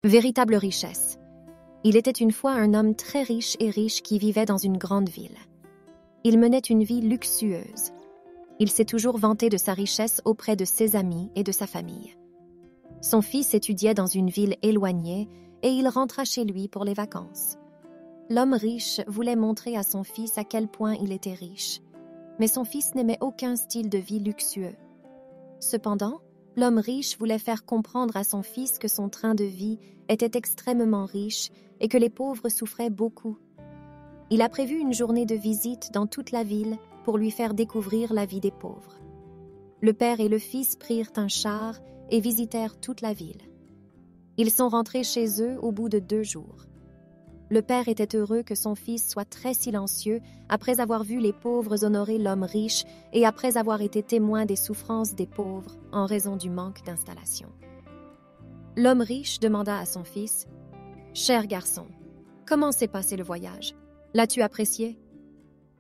Véritable richesse. Il était une fois un homme très riche et riche qui vivait dans une grande ville. Il menait une vie luxueuse. Il s'est toujours vanté de sa richesse auprès de ses amis et de sa famille. Son fils étudiait dans une ville éloignée et il rentra chez lui pour les vacances. L'homme riche voulait montrer à son fils à quel point il était riche, mais son fils n'aimait aucun style de vie luxueux. Cependant, l'homme riche voulait faire comprendre à son fils que son train de vie était extrêmement riche et que les pauvres souffraient beaucoup. Il a prévu une journée de visite dans toute la ville pour lui faire découvrir la vie des pauvres. Le père et le fils prirent un char et visitèrent toute la ville. Ils sont rentrés chez eux au bout de 2 jours. Le père était heureux que son fils soit très silencieux après avoir vu les pauvres honorer l'homme riche et après avoir été témoin des souffrances des pauvres en raison du manque d'installation. L'homme riche demanda à son fils « Cher garçon, comment s'est passé le voyage? L'as-tu apprécié? »«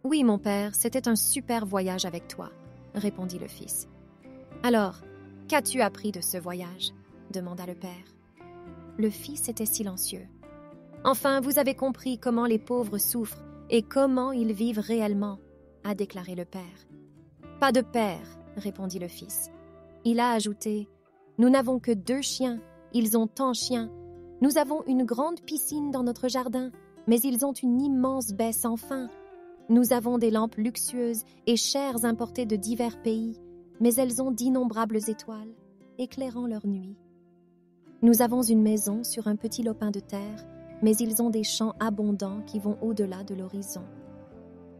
Oui, mon père, c'était un super voyage avec toi, » répondit le fils. « Alors, qu'as-tu appris de ce voyage? » demanda le père. Le fils était silencieux. « Enfin, vous avez compris comment les pauvres souffrent et comment ils vivent réellement, » a déclaré le père. « Pas de père, » répondit le fils. Il a ajouté « Nous n'avons que 2 chiens, ils ont tant chiens. Nous avons une grande piscine dans notre jardin, mais ils ont une immense baie sans fin. Nous avons des lampes luxueuses et chères importées de divers pays, mais elles ont d'innombrables étoiles, éclairant leur nuit. Nous avons une maison sur un petit lopin de terre, mais ils ont des champs abondants qui vont au-delà de l'horizon.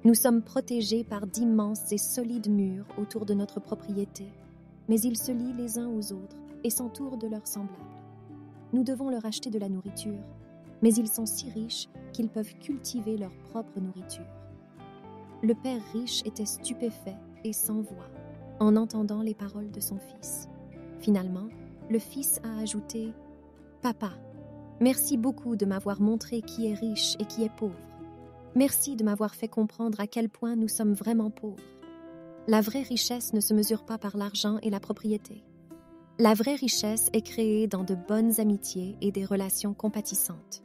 Nous sommes protégés par d'immenses et solides murs autour de notre propriété, mais ils se lient les uns aux autres et s'entourent de leurs semblables. Nous devons leur acheter de la nourriture, mais ils sont si riches qu'ils peuvent cultiver leur propre nourriture. » Le père riche était stupéfait et sans voix en entendant les paroles de son fils. Finalement, le fils a ajouté « Papa, merci beaucoup de m'avoir montré qui est riche et qui est pauvre. Merci de m'avoir fait comprendre à quel point nous sommes vraiment pauvres. La vraie richesse ne se mesure pas par l'argent et la propriété. La vraie richesse est créée dans de bonnes amitiés et des relations compatissantes.